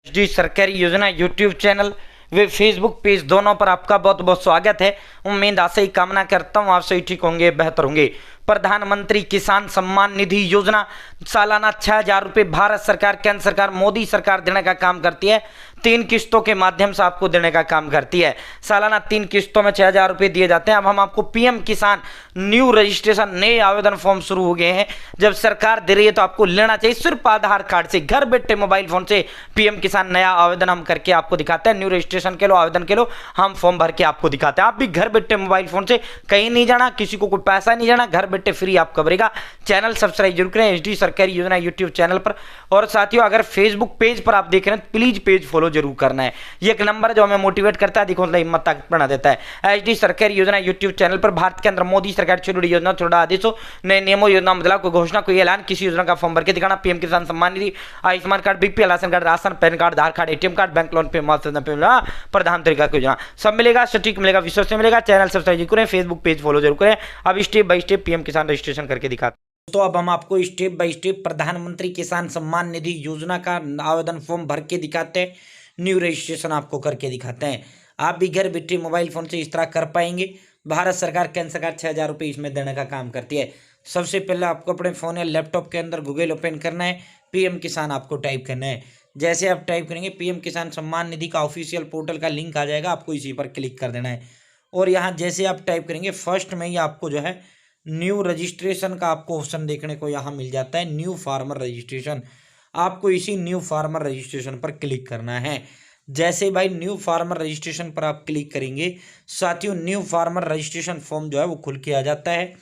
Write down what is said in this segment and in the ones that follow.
जी सरकारी योजना YouTube channel वे Facebook page दोनों पर आपका बहुत बहुत स्वागत है। उम्मीद आशा ही कामना करता हूँ आप सही ठीक होंगे, बेहतर होंगे। प्रधानमंत्री किसान सम्मान निधि योजना सालाना 6,000 रुपये भारत सरकार, केंद्र सरकार, मोदी सरकार देने का काम करती है। 3 किस्तों के माध्यम से आपको देने का काम करती है। सालाना 3 किस्तों में 6,000 रुपये दिए जाते हैं। अब हम आपको पीएम किसान न्यू रजिस्ट्रेशन नए आवेदन फॉर्म शुरू हो गए हैं। जब सरकार दे रही है तो आपको लेना चाहिए सिर्फ आधार कार्ड से, घर बैठे मोबाइल फोन से पीएम किसान नया आवेदन हम करके आपको दिखाते हैं। न्यू रजिस्ट्रेशन के लो, आवेदन के लो, हम फॉर्म भर के आपको दिखाते हैं। आप भी घर बैठे मोबाइल फोन से कहीं नहीं जाना, किसी को कोई पैसा नहीं जाना, घर बैठे फ्री आप करेगा। चैनल सब्सक्राइब जरूर करें एचडी सरकारी योजना यूट्यूब चैनल पर। और साथियों अगर फेसबुक पेज पर आप देख रहे हैं प्लीज पेज फॉलो जरूर करना है। ये एक नंबर जो हमें मोटिवेट करता है, देखो हिम्मत ताकत बना देता है। एचडी सरकारी योजना यूट्यूब चैनल पर भारत के अंदर मोदी सरकार छोटी योजना, छोटा आदेशों, नए नियमों, योजना बदलाव, कोई घोषणा, कोई ऐलान, किसी योजना का फॉर्म भर के दिखाना। PM Kisan Samman Nidhi, Ayushman card, BPL ration card, ration, PAN card, Aadhaar card, ATM card, bank loan पे, प्रधानमंत्री का योजना सब मिलेगा, सटीक मिलेगा, विश्वास से मिलेगा। चैनल सब्सक्राइब करें, फेसबुक पेज फॉलो जरूर करें। अब स्टेप बाय स्टेप पीएम किसान रजिस्ट्रेशन करके दिखाते हैं। तो अब हम आपको स्टेप बाय स्टेप प्रधानमंत्री किसान सम्मान निधि योजना का आवेदन फॉर्म भर के दिखाते हैं, न्यू रजिस्ट्रेशन आपको करके दिखाते हैं। आप भी घर बैठे मोबाइल फोन से इस तरह कर पाएंगे। भारत सरकार, केंद्र सरकार 6,000 रुपये इसमें देने का काम करती है। सबसे पहले आपको अपने फोन या लैपटॉप के अंदर गूगल ओपन करना है, पीएम किसान आपको टाइप करना है। जैसे आप टाइप करेंगे पीएम किसान सम्मान निधि का ऑफिशियल पोर्टल का लिंक आ जाएगा, आपको इसी पर क्लिक कर देना है। और यहाँ जैसे आप टाइप करेंगे फर्स्ट में ही आपको जो है न्यू रजिस्ट्रेशन का आपको ऑप्शन देखने को यहाँ मिल जाता है, न्यू फार्मर रजिस्ट्रेशन। आपको इसी न्यू फार्मर रजिस्ट्रेशन पर क्लिक करना है। जैसे भाई न्यू फार्मर रजिस्ट्रेशन पर आप क्लिक करेंगे साथियों, न्यू फार्मर रजिस्ट्रेशन फॉर्म जो है वो खुल के आ जाता है।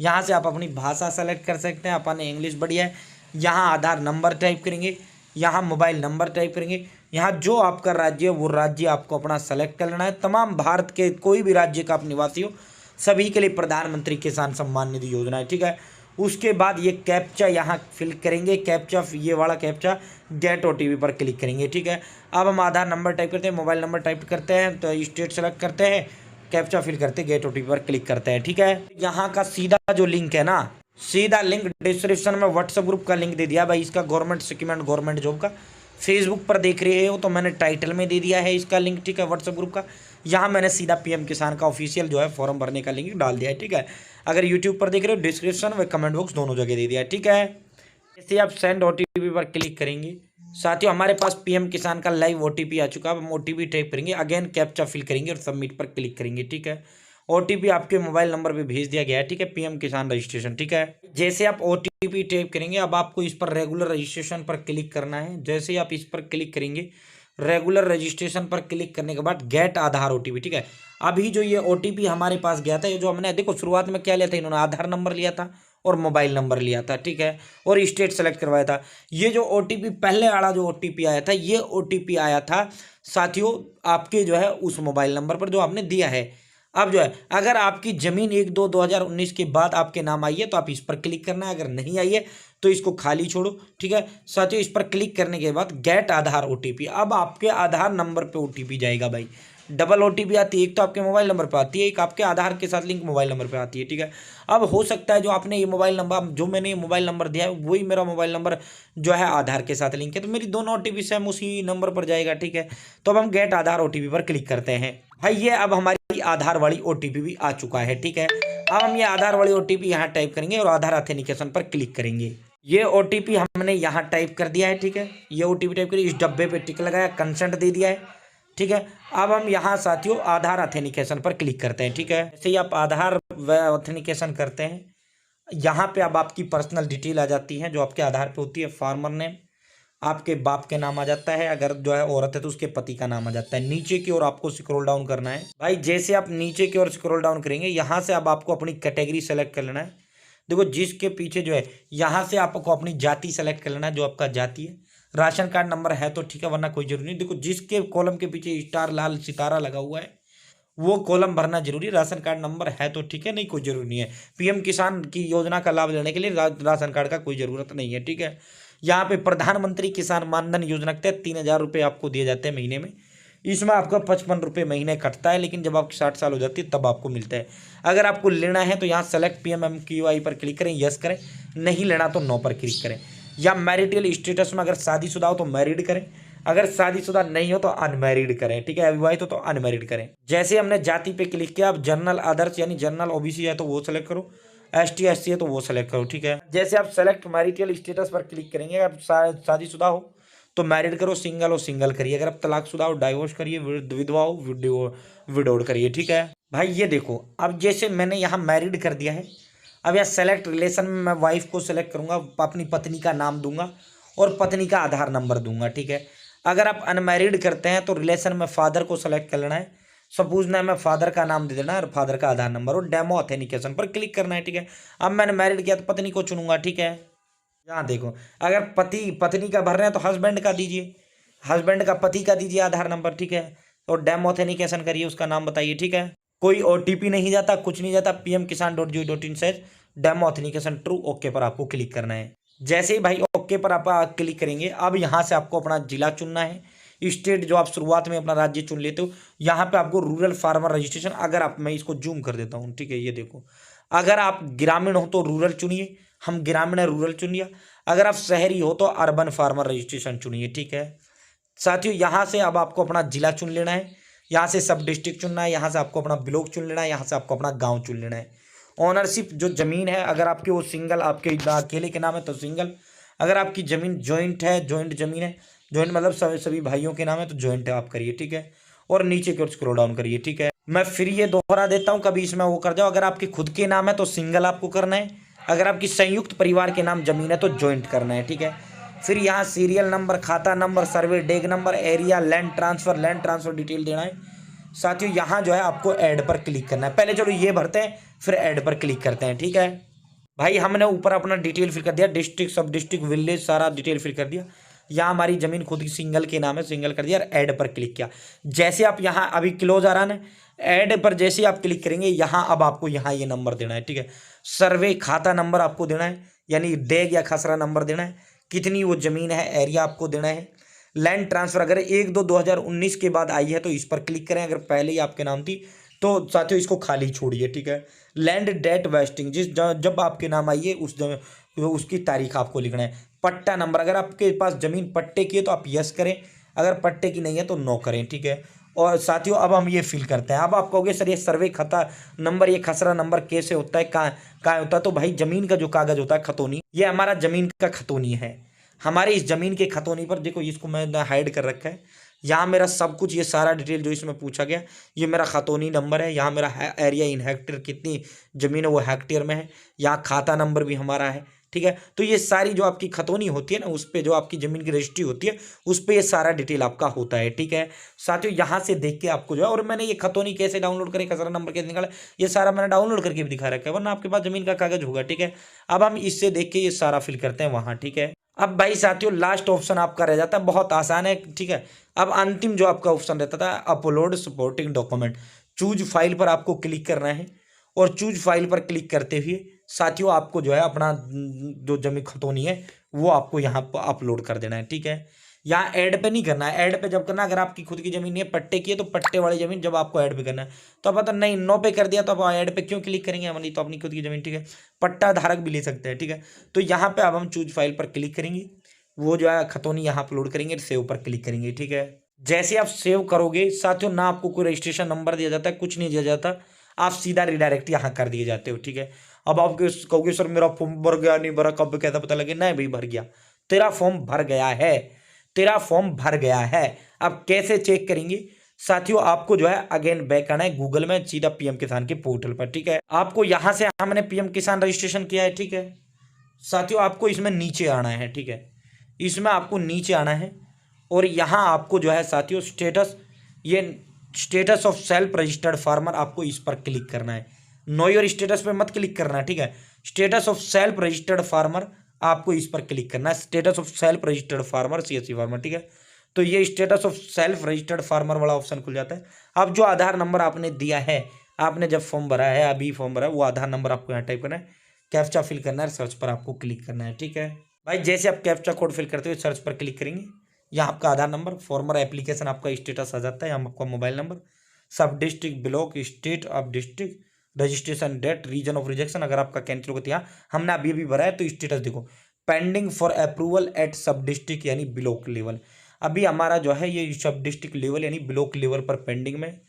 यहाँ से आप अपनी भाषा सेलेक्ट कर सकते हैं, अपने इंग्लिश बढ़िया है। यहाँ आधार नंबर टाइप करेंगे, यहाँ मोबाइल नंबर टाइप करेंगे, यहाँ जो आपका राज्य है वो राज्य आपको अपना सेलेक्ट कर लेना है। तमाम भारत के कोई भी राज्य का आप निवासी हो सभी के लिए प्रधानमंत्री किसान सम्मान निधि योजना है, ठीक है। उसके बाद ये कैप्चा यहाँ फिल करेंगे, कैप्चा ये वाला कैप्चा गेट ओटीपी पर क्लिक करेंगे, ठीक है। अब हम आधार नंबर टाइप करते हैं, मोबाइल नंबर टाइप करते हैं, तो स्टेट सेलेक्ट करते हैं, कैप्चा फिल करते हैं, गेट ओटीपी पर क्लिक करते हैं, ठीक है। यहाँ का सीधा जो लिंक है ना, सीधा लिंक डिस्क्रिप्शन में व्हाट्सएप ग्रुप का लिंक दे दिया भाई, इसका गवर्नमेंट सेक्यूमेंट गवर्नमेंट जॉब का। फेसबुक पर देख रहे हो तो मैंने टाइटल में दे दिया है इसका लिंक, ठीक है, व्हाट्सएप ग्रुप का। यहाँ मैंने सीधा पीएम किसान का ऑफिशियल जो है फॉर्म भरने का लिंक डाल दिया है, ठीक है। अगर यूट्यूब पर देख रहे हो डिस्क्रिप्शन व कमेंट बॉक्स दोनों जगह दे दिया है, ठीक है। जैसे आप सेंड ओटीपी पर क्लिक करेंगे साथियों, हमारे पास पीएम किसान का लाइव ओटीपी आ चुका है। अब हम ओटीपी टाइप करेंगे, अगेन कैप्चा फिल करेंगे और सबमिट पर क्लिक करेंगे, ठीक है। ओटीपी आपके मोबाइल नंबर पे भेज दिया गया है, ठीक है, पीएम किसान रजिस्ट्रेशन, ठीक है। जैसे आप ओटीपी टाइप करेंगे अब आपको इस पर रेगुलर रजिस्ट्रेशन पर क्लिक करना है। जैसे आप इस पर क्लिक करेंगे, रेगुलर रजिस्ट्रेशन पर क्लिक करने के बाद गेट आधार ओटीपी, ठीक है। अभी जो ये ओटीपी हमारे पास गया था, ये जो हमने देखो शुरुआत में क्या लिया था, इन्होंने आधार नंबर लिया था और मोबाइल नंबर लिया था, ठीक है, और स्टेट सेलेक्ट करवाया था। ये जो ओटीपी पहले वाला जो ओटीपी आया था, ये ओटीपी आया था साथियों आपके जो है उस मोबाइल नंबर पर जो आपने दिया है। अब जो है अगर आपकी जमीन 1/2/2019 के बाद आपके नाम आई है तो आप इस पर क्लिक करना है, अगर नहीं आई है तो इसको खाली छोड़ो, ठीक है। साथियों इस पर क्लिक करने के बाद गेट आधार ओटीपी, अब आपके आधार नंबर पे ओटीपी जाएगा भाई। डबल ओटीपी आती है, एक तो आपके मोबाइल नंबर पे आती है, एक आपके आधार के साथ लिंक मोबाइल नंबर पे आती है, ठीक है। अब हो सकता है जो आपने ये मोबाइल नंबर, जो मैंने ये मोबाइल नंबर दिया है वही मेरा मोबाइल नंबर जो है आधार के साथ लिंक है, तो मेरी दोनों ओटीपी सेम उसी नंबर पर जाएगा, ठीक है। तो अब हम गेट आधार ओटीपी पर क्लिक करते हैं भाई। ये अब हमारी आधार वाली ओटीपी भी आ चुका है, ठीक है। अब हम ये आधार वाली ओटीपी यहाँ टाइप करेंगे और आधार ऑथेंटिकेशन पर क्लिक करेंगे। ये ओटीपी हमने यहाँ टाइप कर दिया है, ठीक है। ये ओटीपी टाइप करिए, इस डब्बे पे टिक लगाया, कंसेंट दे दिया है, ठीक है। अब हम यहाँ साथियों आधार ऑथेंटिकेशन पर क्लिक करते हैं, ठीक है। जैसे ही आप आधार ऑथेंटिकेशन करते हैं, यहाँ पे अब आपकी पर्सनल डिटेल आ जाती है जो आपके आधार पे होती है। फार्मर नेम आपके बाप के नाम आ जाता है, अगर जो है औरत है तो उसके पति का नाम आ जाता है। नीचे की ओर आपको स्क्रॉल डाउन करना है भाई। जैसे आप नीचे की ओर स्क्रॉल डाउन करेंगे, यहाँ से अब आपको अपनी कैटेगरी सेलेक्ट कर लेना है। देखो जिसके पीछे जो है यहाँ से आपको अपनी जाति सेलेक्ट कर लेना है, जो आपका जाति है। राशन कार्ड नंबर है तो ठीक है, वरना कोई जरूरी नहीं। देखो जिसके कॉलम के पीछे स्टार लाल सितारा लगा हुआ है वो कॉलम भरना जरूरी। राशन कार्ड नंबर है तो ठीक है, नहीं कोई जरूरी नहीं है। पीएम किसान की योजना का लाभ लेने के लिए राशन कार्ड का कोई जरूरत नहीं है, ठीक है। यहाँ पे प्रधानमंत्री किसान मानधन योजना के तहत 3,000 रुपये आपको दिए जाते हैं महीने में। इसमें आपका 55 रुपये महीने कटता है, लेकिन जब आपकी 60 साल हो जाती है तब आपको मिलता है। अगर आपको लेना है तो यहाँ सेलेक्ट PMMQI पर क्लिक करें, यस करें, नहीं लेना तो नो पर क्लिक करें। या मैरिटल स्टेटस में अगर शादीशुदा हो तो मैरिड करें, अगर शादीशुदा नहीं हो तो अनमैरिड करें, ठीक है। अविवाहित हो तो अनमैरिड करें। जैसे हमने जाति पे क्लिक किया, अब जनरल अदर्स यानी जनरल ओबीसी है तो वो सेलेक्ट करो, एसटी एससी है तो वो सेलेक्ट करो, ठीक है। जैसे आप सेलेक्ट मैरिटल स्टेटस पर क्लिक करेंगे, अगर शादीशुदा हो तो मैरिड करो, सिंगल हो सिंगल करिए, अगर आप तलाकशुदा हो डाइवोर्स करिए, विधवा हो विडोड करिए, ठीक है। भाई ये देखो, अब जैसे मैंने यहाँ मैरिड कर दिया है, अब यहाँ सेलेक्ट रिलेशन में मैं वाइफ को सेलेक्ट करूंगा, अपनी पत्नी का नाम दूंगा और पत्नी का आधार नंबर दूंगा, ठीक है। अगर आप अनमैरिड करते हैं तो रिलेशन में फादर को सेलेक्ट कर लेना है, सपोज ना मैं फादर का नाम दे देना है और फादर का आधार नंबर और डेमो ऑथेंटिकेशन पर क्लिक करना है, ठीक है। अब मैंने मैरिड किया तो पत्नी को चुनूंगा, ठीक है। यहाँ देखो, अगर पति पत्नी का भर रहे हैं तो हस्बैंड का दीजिए, हस्बैंड का पति का दीजिए आधार नंबर, ठीक है। और डेमो ऑथेंटिकेशन करिए, उसका नाम बताइए, ठीक है। कोई ओटीपी नहीं जाता, कुछ नहीं जाता, pmkisan.gov.in से डेमो ऑथेंटिकेशन ट्रू, ओके पर आपको क्लिक करना है। जैसे ही भाई ओके पर आप क्लिक करेंगे, अब यहाँ से आपको अपना जिला चुनना है, स्टेट जो आप शुरुआत में अपना राज्य चुन लेते हो, यहाँ पे आपको रूरल फार्मर रजिस्ट्रेशन, अगर आप, मैं इसको जूम कर देता हूँ, ठीक है। ये देखो, अगर आप ग्रामीण हो तो रूरल चुनिए, हम ग्रामीण है रूरल चुनिए। अगर आप शहरी हो तो अर्बन फार्मर रजिस्ट्रेशन चुनिए, ठीक है। साथियों यहाँ से अब आपको अपना जिला चुन लेना है, यहाँ से सब डिस्ट्रिक्ट चुनना है, यहाँ से आपको अपना ब्लॉक चुन लेना है, यहाँ से आपको अपना गांव चुन लेना है। ओनरशिप जो जमीन है, अगर आपकी वो सिंगल, आपके अकेले के नाम है तो सिंगल, अगर आपकी जमीन जॉइंट है, जॉइंट जमीन है, जॉइंट मतलब सभी भाइयों के नाम है तो जॉइंट आप करिए, ठीक है। और नीचे की ओर स्क्रॉल डाउन करिए, ठीक है। मैं फिर ये दोहरा देता हूँ, कभी इसमें वो कर जाओ। अगर आपके खुद के नाम है तो सिंगल आपको करना है, अगर आपकी संयुक्त परिवार के नाम जमीन है तो जॉइंट करना है, ठीक है। फिर यहाँ सीरियल नंबर, खाता नंबर, सर्वे डेग number, area, land transfer detail देना है। साथियों यहाँ जो है आपको ऐड पर क्लिक करना है। पहले चलो ये भरते हैं, फिर ऐड पर क्लिक करते हैं, ठीक है। भाई हमने ऊपर अपना डिटेल फिल कर दिया, डिस्ट्रिक्ट, सब डिस्ट्रिक्ट, विलेज, सारा डिटेल फिल कर दिया। यहाँ हमारी जमीन खुद की सिंगल के नाम है, सिंगल कर दिया और ऐड पर क्लिक किया। जैसे आप यहाँ अभी क्लोज आ रहा है, ऐड पर जैसे आप क्लिक करेंगे, यहाँ अब आपको यहाँ ये नंबर देना है, ठीक है। सर्वे खाता नंबर आपको देना है, यानी डेग या खसरा नंबर देना है, कितनी वो जमीन है, एरिया आपको देना है। लैंड ट्रांसफर अगर 1/2/2019 के बाद आई है तो इस पर क्लिक करें, अगर पहले ही आपके नाम थी तो साथियों इसको खाली छोड़िए, ठीक है। लैंड डेट वेस्टिंग, जब आपके नाम आई है उसकी तारीख आपको लिखना है। पट्टा नंबर, अगर आपके पास जमीन पट्टे की है तो आप यस करें, अगर पट्टे की नहीं है तो नो करें, ठीक है। और साथियों अब हम ये फिल करते हैं। अब आप कहोगे सर ये सर्वे खाता नंबर, ये खसरा नंबर कैसे होता है, कहाँ होता है? तो भाई जमीन का जो कागज होता है खतौनी, ये हमारा जमीन का खतौनी है। हमारे इस जमीन के खतौनी पर देखो, इसको मैंने हाइड कर रखा है। यहाँ मेरा सब कुछ, ये सारा डिटेल जो इसमें पूछा गया, ये मेरा खतौनी नंबर है। यहाँ मेरा एरिया इन हेक्टेयर, कितनी ज़मीन है वो हेक्टेयर में है। यहाँ खाता नंबर भी हमारा है, ठीक है। तो ये सारी जो आपकी खतौनी होती है ना, उस पर जो आपकी ज़मीन की रजिस्ट्री होती है, उस पर ये सारा डिटेल आपका होता है, ठीक है। साथियों यहाँ से देख के आपको जो है, और मैंने ये खतौनी कैसे डाउनलोड करें, खसरा नंबर कैसे निकाला, ये सारा मैंने डाउनलोड करके भी दिखा रखा है, वरना आपके पास ज़मीन का कागज होगा, ठीक है। अब हम इससे देख के ये सारा फिल करते हैं वहाँ, ठीक है। अब भाई साथियों लास्ट ऑप्शन आपका रह जाता है, बहुत आसान है, ठीक है। अब अंतिम जो आपका ऑप्शन रहता था, upload supporting document, choose file पर आपको क्लिक करना है। और चूज फाइल पर क्लिक करते हुए साथियों आपको जो है अपना जो जमीन खतौनी है वो आपको यहाँ पर अपलोड कर देना है, ठीक है। यहाँ ऐड पे नहीं करना है, ऐड पे जब करना, अगर आपकी खुद की जमीन नहीं है, पट्टे की है, तो पट्टे वाली जमीन जब आपको ऐड पे करना है। तो अब पता नहीं, नो पे कर दिया तो अब ऐड पे क्यों क्लिक करेंगे, हमारी तो अपनी खुद की जमीन, ठीक है। पट्टा धारक भी ले सकते हैं, ठीक है। तो यहाँ पे अब हम चूज फाइल पर क्लिक करेंगे, वो जो है खतौनी यहाँ अपलोड करेंगे, सेव पर क्लिक करेंगे, ठीक है। जैसे आप सेव करोगे साथियों, ना आपको कोई रजिस्ट्रेशन नंबर दिया जाता है, कुछ नहीं दिया जाता, आप सीधा रिडायरेक्ट यहाँ कर दिए जाते हो, ठीक है। अब आप कहोगे सर मेरा फॉर्म भर गया, नहीं भरा, कब कैसा पता लगे? नहीं भाई भर गया, तेरा फॉर्म भर गया है, तेरा फॉर्म भर गया है। अब कैसे चेक करेंगे साथियों, आपको जो है अगेन बैक आना है गूगल में, सीधा पीएम किसान के पोर्टल पर, ठीक है। आपको यहाँ से, हमने पीएम किसान रजिस्ट्रेशन किया है, ठीक है। साथियों आपको इसमें नीचे आना है, ठीक है, इसमें आपको नीचे आना है। और यहाँ आपको जो है साथियों स्टेटस, ये status of self registered farmer, आपको इस पर क्लिक करना है। नो योर स्टेटस पे मत क्लिक करना है, ठीक है। Status of self registered farmer आपको इस पर क्लिक करना है, status of self registered farmer, CSC farmer, ठीक है। तो ये status of self registered farmer वाला ऑप्शन खुल जाता है। अब जो आधार नंबर आपने दिया है, आपने जब फॉर्म भरा है, अभी फॉर्म भरा है, वो आधार नंबर आपको यहाँ टाइप करना है, कैप्चा फिल करना है, सर्च पर आपको क्लिक करना है, ठीक है। भाई जैसे आप कैप्चा कोड फिल करते हुए सर्च पर क्लिक करेंगे, यहाँ आपका आधार नंबर, फॉर्मर एप्लीकेशन आपका स्टेटस आ जाता है, यहाँ आपका mobile number, sub district, block, state of district, registration date, reason of rejection, अगर आपका कैंसिल होती है, हमने अभी अभी भरा है तो स्टेटस देखो, पेंडिंग फॉर अप्रूवल एट सब डिस्ट्रिक्ट यानी ब्लॉक लेवल। अभी हमारा जो है ये सब डिस्ट्रिक्ट लेवल यानी ब्लॉक लेवल पर पेंडिंग में।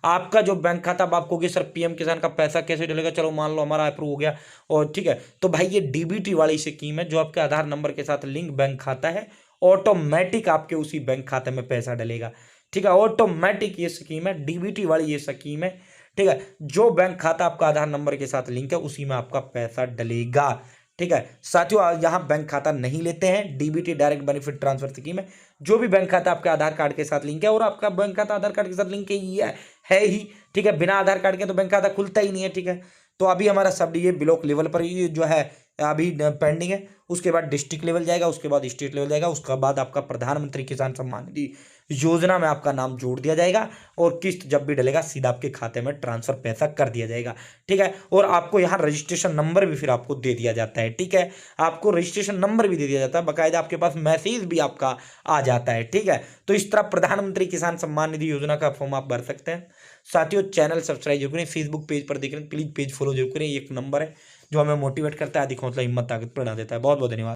आपका जो बैंक खाता, अब आपको कि सर पीएम किसान का पैसा कैसे डलेगा, चलो मान लो हमारा अप्रूव हो गया और ठीक है, तो भाई ये डीबीटी वाली स्कीम है जो आपके आधार नंबर के साथ लिंक बैंक खाता है, ऑटोमेटिक आपके उसी बैंक खाते में पैसा डलेगा। ठीक है, ऑटोमेटिक ये स्कीम है, डीबीटी वाली ये स्कीम है। ठीक है, जो बैंक खाता आपका आधार नंबर के साथ लिंक है उसी में आपका पैसा डलेगा। ठीक है साथियों, यहाँ बैंक खाता नहीं लेते हैं, DBT direct benefit transfer scheme है। जो भी बैंक खाता आपके आधार कार्ड के साथ लिंक है, और आपका बैंक खाता आधार कार्ड के साथ लिंक है ही। ठीक है, बिना आधार कार्ड के तो बैंक खाता खुलता ही नहीं है। ठीक है, तो अभी हमारा सब ये ब्लॉक लेवल पर ये जो है अभी पेंडिंग है, उसके बाद डिस्ट्रिक्ट लेवल जाएगा, उसके बाद स्टेट लेवल जाएगा, उसके बाद आपका प्रधानमंत्री किसान सम्मान निधि योजना में आपका नाम जोड़ दिया जाएगा और किस्त जब भी डलेगा सीधा आपके खाते में ट्रांसफर पैसा कर दिया जाएगा। ठीक है, और आपको यहाँ रजिस्ट्रेशन नंबर भी फिर आपको दे दिया जाता है। ठीक है, आपको रजिस्ट्रेशन नंबर भी दे दिया जाता है, बाकायदा आपके पास मैसेज भी आपका आ जाता है। ठीक है, तो इस तरह प्रधानमंत्री किसान सम्मान निधि योजना का फॉर्म आप भर सकते हैं। साथियों, चैनल सब्सक्राइब जरूर करें, फेसबुक पेज पर देख रहे हैं प्लीज पेज फॉलो जरूर करें, एक नंबर है जो हमें मोटिवेट करता है, अधिक हौसला हिम्मत ताकत बढ़ा देता है। बहुत बहुत धन्यवाद।